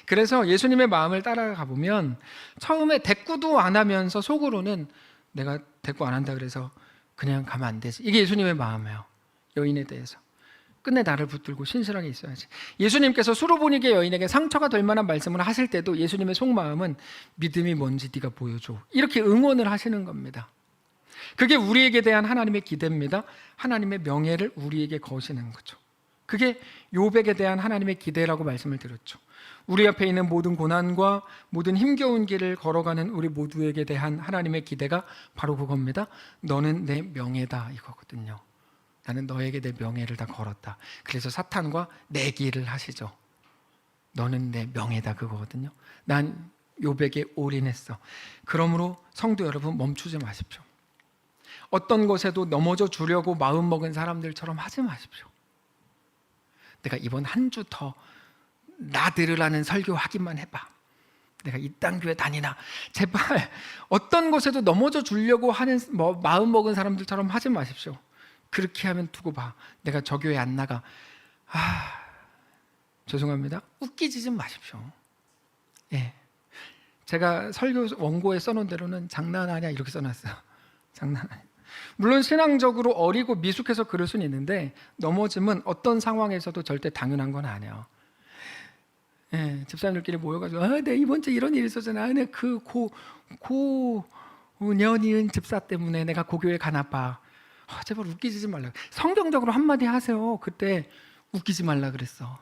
Speaker 1: 그래서 예수님의 마음을 따라가 보면 처음에 대꾸도 안 하면서 속으로는 내가 대꾸 안 한다 그래서 그냥 가면 안 되지, 이게 예수님의 마음이에요. 여인에 대해서 끝내 나를 붙들고 신실하게 있어야지. 예수님께서 수로보니게 여인에게 상처가 될 만한 말씀을 하실 때도 예수님의 속마음은 믿음이 뭔지 네가 보여줘, 이렇게 응원을 하시는 겁니다. 그게 우리에게 대한 하나님의 기대입니다. 하나님의 명예를 우리에게 거시는 거죠. 그게 욥에게 대한 하나님의 기대라고 말씀을 드렸죠. 우리 앞에 있는 모든 고난과 모든 힘겨운 길을 걸어가는 우리 모두에게 대한 하나님의 기대가 바로 그겁니다. 너는 내 명예다, 이거거든요. 나는 너에게 내 명예를 다 걸었다. 그래서 사탄과 내기를 하시죠. 너는 내 명예다, 그거거든요. 난 욥에게 올인했어. 그러므로 성도 여러분, 멈추지 마십시오. 어떤 것에도 넘어져 주려고 마음먹은 사람들처럼 하지 마십시오. 내가 이번 한 주 더 나들으라는 설교하기만 해봐. 내가 이딴 교회 다니나. 제발 어떤 곳에도 넘어져 주려고 하는 마음 먹은 사람들처럼 하지 마십시오. 그렇게 하면 두고 봐, 내가 저 교회 안 나가. 죄송합니다. 웃기지 좀 마십시오. 예, 제가 설교 원고에 써놓은 대로는 장난하냐 이렇게 써놨어요. 장난 아니야. 물론 신앙적으로 어리고 미숙해서 그럴 수는 있는데 넘어짐은 어떤 상황에서도 절대 당연한 건 아니에요. 예, 집사님들끼리 모여가지고 내 이번 주에 이런 일이 있었잖아. 내 그 고년이은 집사 때문에 내가 그 교회 가나 봐. 제발 웃기지 좀 말라. 성경적으로 한마디 하세요. 그때 웃기지 말라 그랬어.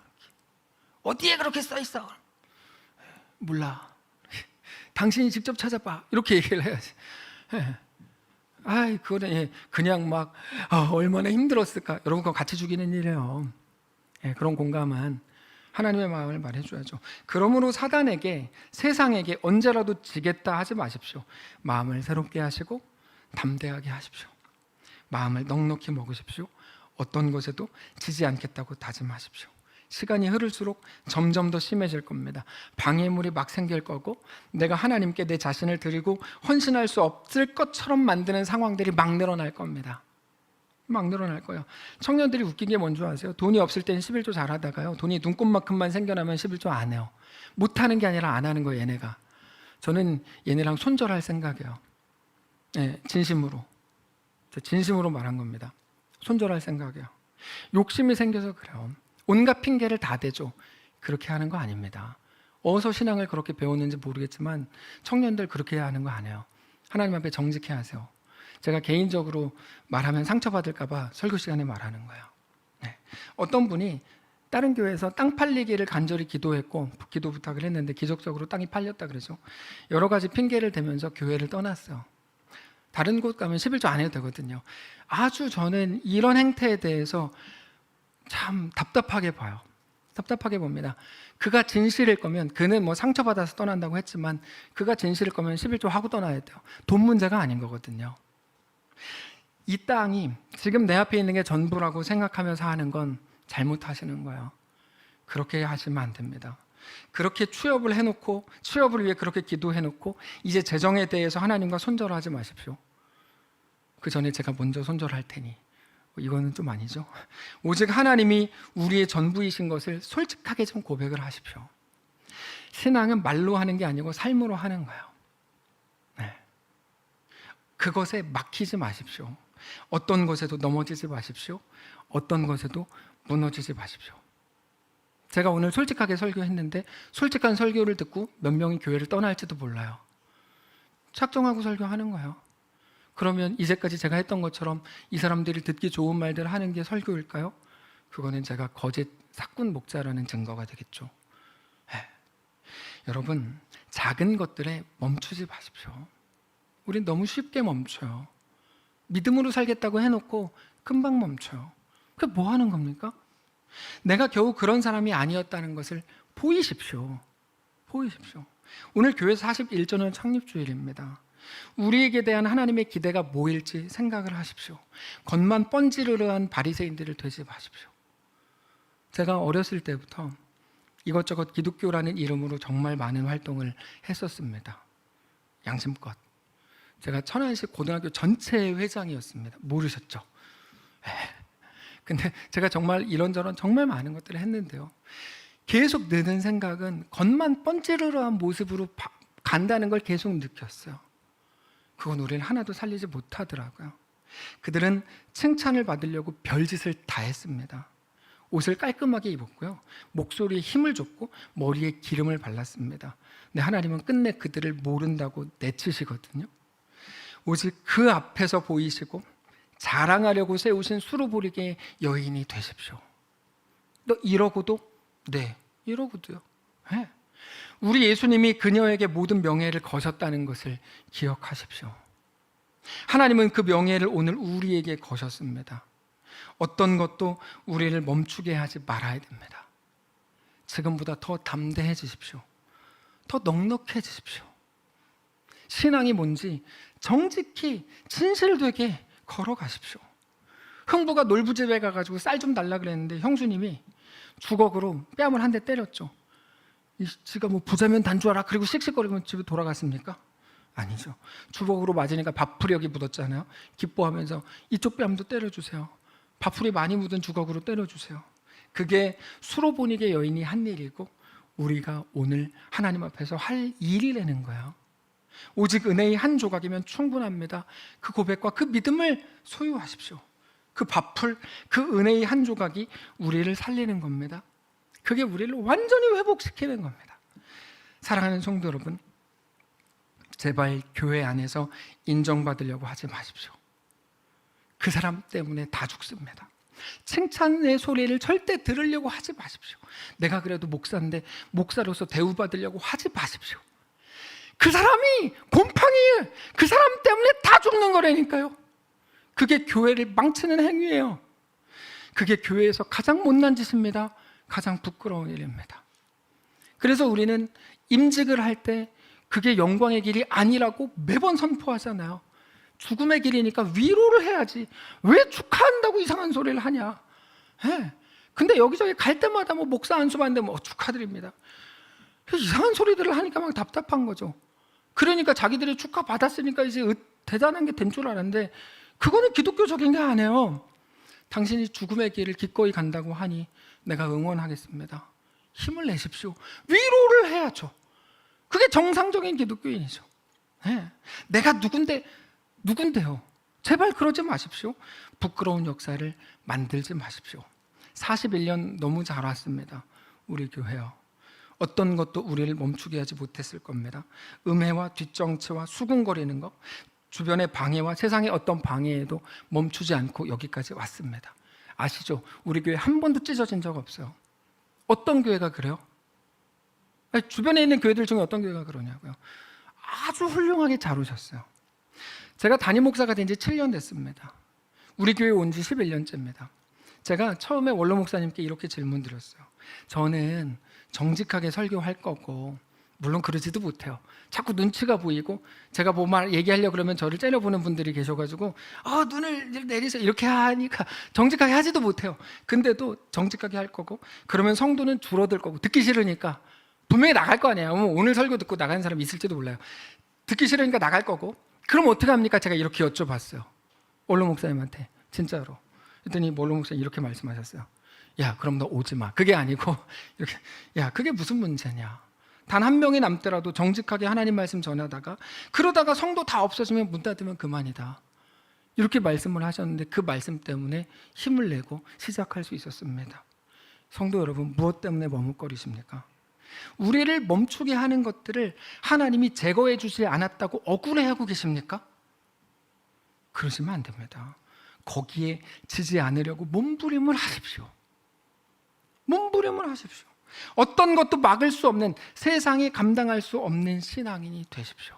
Speaker 1: 어디에 그렇게 써 있어? 몰라. 당신이 직접 찾아봐. 이렇게 얘기를 해야지. 그거는 그냥 막 얼마나 힘들었을까. 여러분 그거 같이 죽이는 일이에요. 그런 공감은 하나님의 마음을 말해줘야죠. 그러므로 사단에게, 세상에게 언제라도 지겠다 하지 마십시오. 마음을 새롭게 하시고 담대하게 하십시오. 마음을 넉넉히 먹으십시오. 어떤 것에도 지지 않겠다고 다짐하십시오. 시간이 흐를수록 점점 더 심해질 겁니다. 방해물이 막 생길 거고, 내가 하나님께 내 자신을 드리고 헌신할 수 없을 것처럼 만드는 상황들이 막 늘어날 겁니다. 막 늘어날 거예요. 청년들이 웃긴 게 뭔지 아세요? 돈이 없을 땐 11조 잘하다가요, 돈이 눈곱만큼만 생겨나면 11조 안 해요. 못하는 게 아니라 안 하는 거예요. 얘네가. 저는 얘네랑 손절할 생각이에요. 진심으로 말한 겁니다. 손절할 생각이에요. 욕심이 생겨서 그래요. 온갖 핑계를 다 대죠. 그렇게 하는 거 아닙니다. 어디서 신앙을 그렇게 배웠는지 모르겠지만 청년들 그렇게 하는 거 아니에요. 하나님 앞에 정직해 하세요. 제가 개인적으로 말하면 상처받을까 봐 설교 시간에 말하는 거예요. 어떤 분이 다른 교회에서 땅 팔리기를 간절히 기도했고 기도 부탁을 했는데 기적적으로 땅이 팔렸다 그러죠. 여러 가지 핑계를 대면서 교회를 떠났어요. 다른 곳 가면 11조 안 해도 되거든요. 아주 저는 이런 행태에 대해서 참 답답하게 봐요. 답답하게 봅니다. 그가 진실일 거면, 그는 뭐 상처받아서 떠난다고 했지만 그가 진실일 거면 11조 하고 떠나야 돼요. 돈 문제가 아닌 거거든요. 이 땅이 지금 내 앞에 있는 게 전부라고 생각하면서 하는 건 잘못하시는 거예요. 그렇게 하시면 안 됩니다. 그렇게 취업을 해놓고, 취업을 위해 그렇게 기도해놓고 이제 재정에 대해서 하나님과 손절하지 마십시오. 그 전에 제가 먼저 손절할 테니, 이거는 좀 아니죠. 오직 하나님이 우리의 전부이신 것을 솔직하게 좀 고백을 하십시오. 신앙은 말로 하는 게 아니고 삶으로 하는 거예요. 그것에 막히지 마십시오. 어떤 것에도 넘어지지 마십시오. 어떤 것에도 무너지지 마십시오. 제가 오늘 솔직하게 설교했는데 솔직한 설교를 듣고 몇 명이 교회를 떠날지도 몰라요. 작정하고 설교하는 거예요. 그러면 이제까지 제가 했던 것처럼 이 사람들이 듣기 좋은 말들을 하는 게 설교일까요? 그거는 제가 거짓 사꾼 목자라는 증거가 되겠죠. 여러분, 작은 것들에 멈추지 마십시오. 우린 너무 쉽게 멈춰요. 믿음으로 살겠다고 해놓고 금방 멈춰요. 그게 뭐 하는 겁니까? 내가 겨우 그런 사람이 아니었다는 것을 보이십시오. 보이십시오. 오늘 교회 41조년 창립주일입니다. 우리에게 대한 하나님의 기대가 뭐일지 생각을 하십시오. 겉만 번지르르한 바리새인들을 되지 마십시오. 제가 어렸을 때부터 이것저것 기독교라는 이름으로 정말 많은 활동을 했었습니다. 양심껏. 제가 천안시 고등학교 전체 회장이었습니다. 모르셨죠? 근데 제가 정말 이런저런 정말 많은 것들을 했는데요, 계속 드는 생각은 겉만 번지르르한 모습으로 간다는 걸 계속 느꼈어요. 그건 우리를 하나도 살리지 못하더라고요. 그들은 칭찬을 받으려고 별짓을 다 했습니다. 옷을 깔끔하게 입었고요, 목소리에 힘을 줬고 머리에 기름을 발랐습니다. 근데 하나님은 끝내 그들을 모른다고 내치시거든요. 오직 그 앞에서 보이시고 자랑하려고 세우신 수로보리게 여인이 되십시오. 너 이러고도? 네, 이러고도요. 우리 예수님이 그녀에게 모든 명예를 거셨다는 것을 기억하십시오. 하나님은 그 명예를 오늘 우리에게 거셨습니다. 어떤 것도 우리를 멈추게 하지 말아야 됩니다. 지금보다 더 담대해지십시오. 더 넉넉해지십시오. 신앙이 뭔지 정직히 진실되게 걸어가십시오. 흥부가 놀부집에 가가지고 쌀 좀 달라 그랬는데 형수님이 주걱으로 뺨을 한 대 때렸죠.
Speaker 2: 지가 뭐 부자면 단주하라 그리고 씩씩거리면 집에 돌아갔습니까? 아니죠. 주걱으로 맞으니까 밥풀이 묻었잖아요. 기뻐하면서 이쪽 뺨도 때려주세요. 밥풀이 많이 묻은 주걱으로 때려주세요. 그게 수로보니게 여인이 한 일이고 우리가 오늘 하나님 앞에서 할 일이라는 거예요. 오직 은혜의 한 조각이면 충분합니다. 그 고백과 그 믿음을 소유하십시오. 그 밥풀, 그 은혜의 한 조각이 우리를 살리는 겁니다. 그게 우리를 완전히 회복시키는 겁니다. 사랑하는 성도 여러분, 제발 교회 안에서 인정받으려고 하지 마십시오. 그 사람 때문에 다 죽습니다. 칭찬의 소리를 절대 들으려고 하지 마십시오. 내가 그래도 목사인데 목사로서 대우받으려고 하지 마십시오. 그 사람이 곰팡이에요. 그 사람 때문에 다 죽는 거라니까요. 그게 교회를 망치는 행위예요. 그게 교회에서 가장 못난 짓입니다. 가장 부끄러운 일입니다. 그래서 우리는 임직을 할 때 그게 영광의 길이 아니라고 매번 선포하잖아요. 죽음의 길이니까 위로를 해야지 왜 축하한다고 이상한 소리를 하냐. 근데 여기저기 갈 때마다 뭐 목사 안수 받는데 뭐 축하드립니다. 이상한 소리들을 하니까 막 답답한 거죠. 그러니까 자기들이 축하 받았으니까 이제 대단한 게 된 줄 알았는데 그거는 기독교적인 게 아니에요. 당신이 죽음의 길을 기꺼이 간다고 하니 내가 응원하겠습니다. 힘을 내십시오. 위로를 해야죠. 그게 정상적인 기독교인이죠. 내가 누군데요? 제발 그러지 마십시오. 부끄러운 역사를 만들지 마십시오. 41년 너무 잘 왔습니다. 우리 교회요. 어떤 것도 우리를 멈추게 하지 못했을 겁니다. 음해와 뒷정치와 수군거리는 것, 주변의 방해와 세상의 어떤 방해에도 멈추지 않고 여기까지 왔습니다. 아시죠? 우리 교회 한 번도 찢어진 적 없어요. 어떤 교회가 그래요? 주변에 있는 교회들 중에 어떤 교회가 그러냐고요. 아주 훌륭하게 잘 오셨어요. 제가 담임 목사가 된 지 7년 됐습니다. 우리 교회 온 지 11년째입니다. 제가 처음에 원로 목사님께 이렇게 질문 드렸어요. 저는 정직하게 설교할 거고 물론 그러지도 못해요. 자꾸 눈치가 보이고 제가 뭐 말 얘기하려고 그러면 저를 째려보는 분들이 계셔가지고 눈을 내리세요 이렇게 하니까 정직하게 하지도 못해요. 근데도 정직하게 할 거고 그러면 성도는 줄어들 거고 듣기 싫으니까 분명히 나갈 거 아니에요. 오늘 설교 듣고 나가는 사람 있을지도 몰라요. 듣기 싫으니까 나갈 거고 그럼 어떻게 합니까? 제가 이렇게 여쭤봤어요. 원로 목사님한테 진짜로. 그랬더니 원로 목사님 이렇게 말씀하셨어요. 야 그럼 너 오지 마. 그게 아니고 이렇게 야 그게 무슨 문제냐. 단 한 명이 남더라도 정직하게 하나님 말씀 전하다가 그러다가 성도 다 없어지면 문 닫으면 그만이다. 이렇게 말씀을 하셨는데 그 말씀 때문에 힘을 내고 시작할 수 있었습니다. 성도 여러분 무엇 때문에 머뭇거리십니까? 우리를 멈추게 하는 것들을 하나님이 제거해 주지 않았다고 억울해하고 계십니까? 그러시면 안 됩니다. 거기에 지지 않으려고 몸부림을 하십시오. 몸부림을 하십시오. 어떤 것도 막을 수 없는 세상이 감당할 수 없는 신앙인이 되십시오.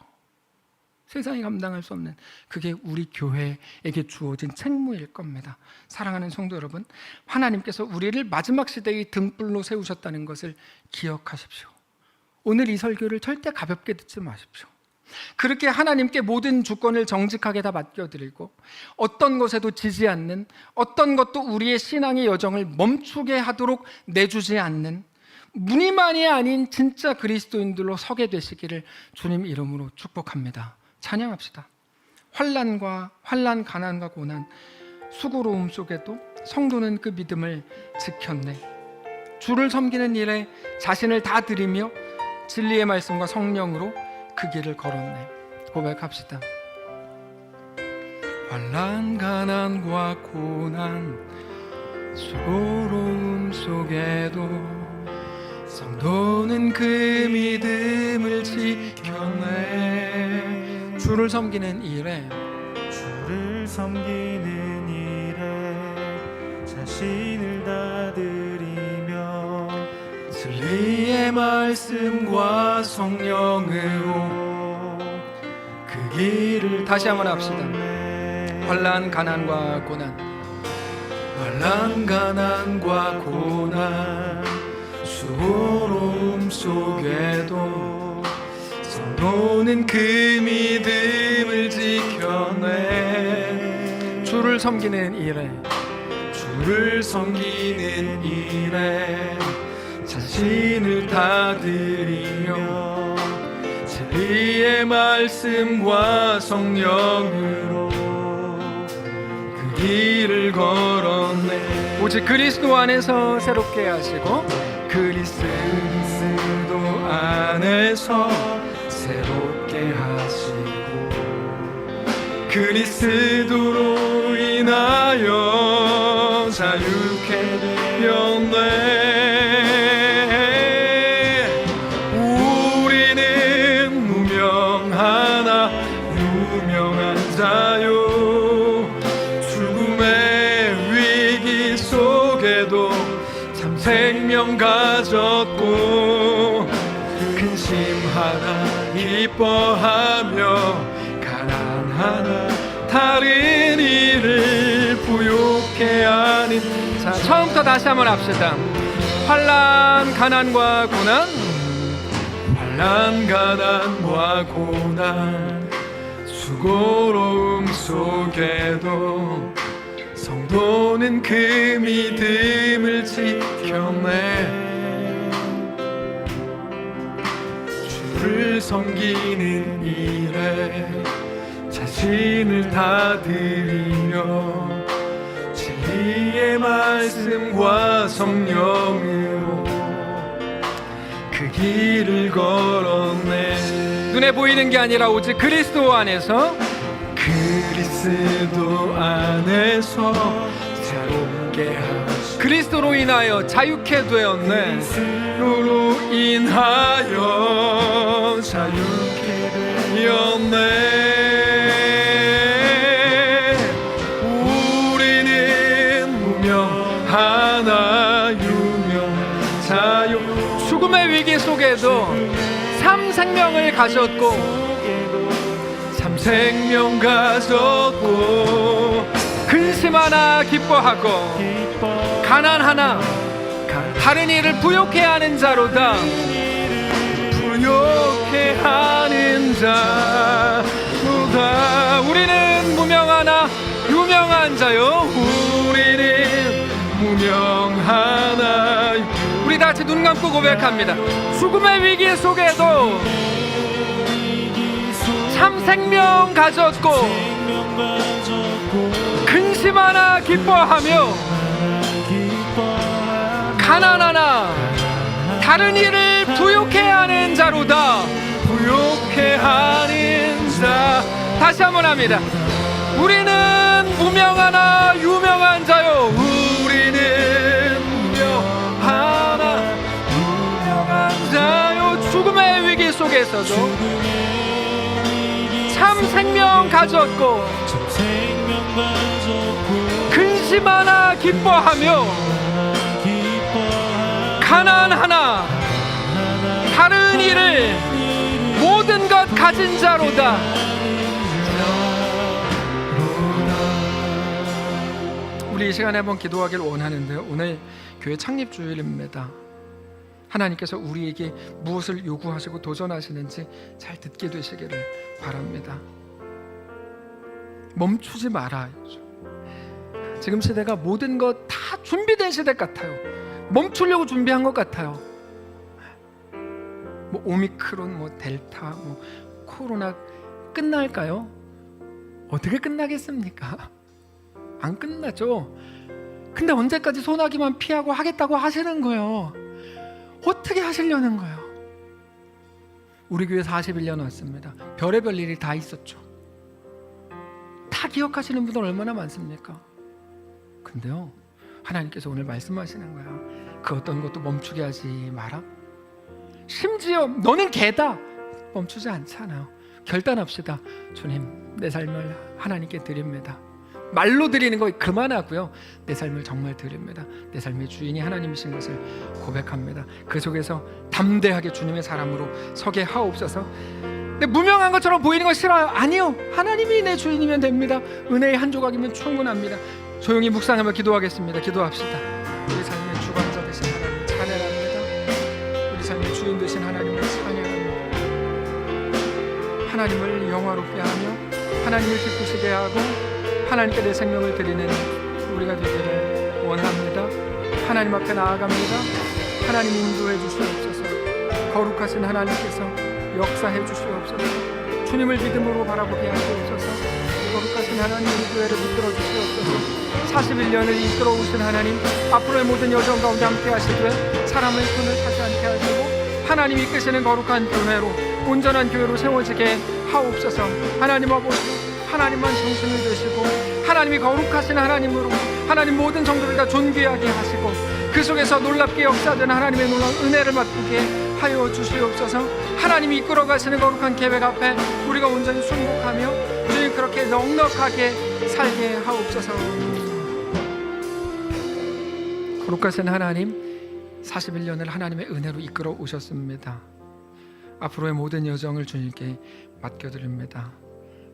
Speaker 2: 세상이 감당할 수 없는 그게 우리 교회에게 주어진 책무일 겁니다. 사랑하는 성도 여러분, 하나님께서 우리를 마지막 시대의 등불로 세우셨다는 것을 기억하십시오. 오늘 이 설교를 절대 가볍게 듣지 마십시오. 그렇게 하나님께 모든 주권을 정직하게 다 맡겨드리고 어떤 것에도 지지 않는, 어떤 것도 우리의 신앙의 여정을 멈추게 하도록 내주지 않는 무늬만이 아닌 진짜 그리스도인들로 서게 되시기를 주님 이름으로 축복합니다. 찬양합시다. 환난, 가난과 고난, 수고로움 속에도 성도는 그 믿음을 지켰네. 주를 섬기는 일에 자신을 다 드리며 진리의 말씀과 성령으로 그 길을 걸었네. 고백합시다. 환난, 가난과 고난, 수고로움 속에도 성도는 그 믿음을 지켰네. 주를 섬기는 일에
Speaker 3: 자신을 다 드리며
Speaker 2: 진리의 말씀과 성령으로 그 길을 다시 한번 합시다. 환난, 가난과 고난, 환난, 가난과 고난, 수고로움 속에도 성도는 그 믿음을 지켜내. 주를 섬기는 일에 자신을
Speaker 1: 자신을 다 드리며 진리의 말씀과 성령으로 그 길을 걸었네. 오직 그리스도 안에서 새롭게 하시고 그리스도 안에서 새롭게 하시고 그리스도로 인하여 자유케 되었네. 우리는 무명하나 유명한 자요 죽음의 위기 속에도 참 생명 가졌고 근심하나 기뻐하며 가난하나 다른 이를 부욕해 하는. 자, 처음부터 다시 한번 합시다. 환난 가난과 고난, 환난 가난과 고난, 수고로움 속에도 성도는 그 믿음을 지켰네. 주를 섬기는 일에 자신을 다 드리며 진리의 말씀과 성령으로 그 길을 걸었네. 눈에 보이는 게 아니라 오직 그리스도 안에서 그리스도 안에서 새롭게 하시고 그리스도로 인하여 자유케 되었네. 그리스도로 인하여 자유케 되었네. 하나 유명 자유 죽음의 위기 속에도 참 생명을 가졌고 참 생명 가졌고 근심 하나 기뻐하고 가난 하나 다른 이를 부욕해 하는 자로다. 부욕해 하는 자로다. 우리는 무명하나 유명한 자요. 우리는 무명하나. 우리 다 같이 눈 감고 고백합니다. 죽음의 위기 속에도 참 생명 가졌고 근심 하나 기뻐하며 가난하나 다른 이를 부욕해 하는 자로다. 부욕해 하는 자. 다시 한번 합니다. 우리는 무명하나 유명한 자요. 우리는 무명하나 유명한 자요. 죽음의 위기 속에서도 참 생명 가졌고 근심 하나 기뻐하며 가난하나 다른 이를 모든 것 가진 자로다. 우리 이 시간에 한번 기도하길 원하는데요. 오늘 교회 창립주일입니다. 하나님께서 우리에게 무엇을 요구하시고 도전하시는지 잘 듣게 되시기를 바랍니다. 멈추지 말아요. 지금 시대가 모든 것 다 준비된 시대 같아요. 멈추려고 준비한 것 같아요. 뭐 오미크론, 뭐 델타, 뭐 코로나 끝날까요? 어떻게 끝나겠습니까? 안 끝나죠. 근데 언제까지 소나기만 피하고 하겠다고 하시는 거예요? 어떻게 하시려는 거예요? 우리 교회 41년 왔습니다. 별의별 일이 다 있었죠. 다 기억하시는 분들 얼마나 많습니까? 근데요, 하나님께서 오늘 말씀하시는 거야. 그 어떤 것도 멈추게 하지 마라. 심지어 너는 개다, 멈추지 않잖아요. 결단합시다. 주님, 내 삶을 하나님께 드립니다. 말로 드리는 거 그만하고요, 내 삶을 정말 드립니다. 내 삶의 주인이 하나님이신 것을 고백합니다. 그 속에서 담대하게 주님의 사람으로 서게 하옵소서. 근데 무명한 것처럼 보이는 거 싫어요? 아니요, 하나님이 내 주인이면 됩니다. 은혜의 한 조각이면 충분합니다. 조용히 묵상하며 기도하겠습니다. 기도합시다. 우리 삶의 주관자 되신 하나님을 찬양합니다. 우리 삶의 주인 되신 하나님을 찬양합니다. 하나님을 영화롭게 하며 하나님을 기쁘시게 하고 하나님께 내 생명을 드리는 우리가 되기를 원합니다. 하나님 앞에 나아갑니다.
Speaker 2: 하나님 인도해 주시옵소서. 거룩하신 하나님께서 역사해 주시옵소서. 주님을 믿음으로 바라보게 하시옵소서. 거룩하신 하나님 교회를 붙들어 주시옵소서. 41년을 이끌어 오신 하나님, 앞으로의 모든 여정 가운데 함께 하시되 사람의 손을 타지 않게 하시고 하나님이 이끄시는 거룩한 교회로, 온전한 교회로 세워지게 하옵소서. 하나님 아버지, 하나님만 중심이 되시고 하나님이 거룩하신 하나님으로 하나님 모든 성도를 다 존귀하게 하시고 그 속에서 놀랍게 역사된 하나님의 놀라운 은혜를 맛보게 하여 주시옵소서. 하나님이 이끌어 가시는 거룩한 계획 앞에 우리가 온전히 순복하며 주님 그렇게 넉넉하게 살게 하옵소서. 거룩하신 하나님, 41년을 하나님의 은혜로 이끌어 오셨습니다. 앞으로의 모든 여정을 주님께 맡겨드립니다.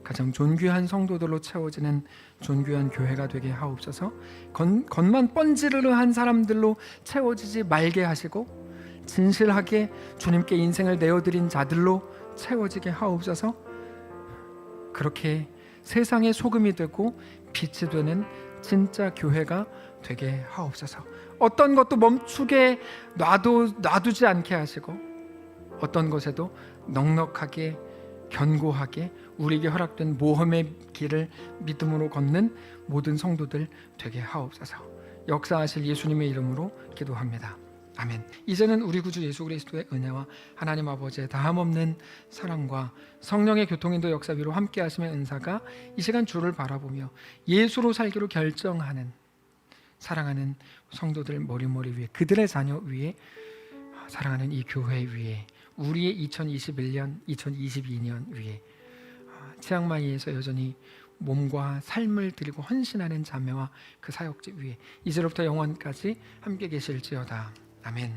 Speaker 2: 가장 존귀한 성도들로 채워지는 존귀한 교회가 되게 하옵소서. 겉만 번지르르한 사람들로 채워지지 말게 하시고 진실하게 주님께 인생을 내어드린 자들로 채워지게 하옵소서. 그렇게 세상의 소금이 되고 빛이 되는 진짜 교회가 되게 하옵소서. 어떤 것도 멈추게 놔두지 않게 하시고 어떤 것에도 넉넉하게 견고하게 우리에게 허락된 모험의 길을 믿음으로 걷는 모든 성도들 되게 하옵소서. 역사하실 예수님의 이름으로 기도합니다. 아멘. 이제는 우리 구주 예수 그리스도의 은혜와 하나님 아버지의 다함없는 사랑과 성령의 교통인도 역사 위로 함께 하심의 은사가 이 시간 주를 바라보며 예수로 살기로 결정하는 사랑하는 성도들 머리머리 위에, 그들의 자녀 위에, 사랑하는 이 교회 위에, 우리의 2021년, 2022년 위에, 치앙마이에서 여전히 몸과 삶을 드리고 헌신하는 자매와 그 사역지 위에 이제로부터 영원까지 함께 계실지어다. 아멘.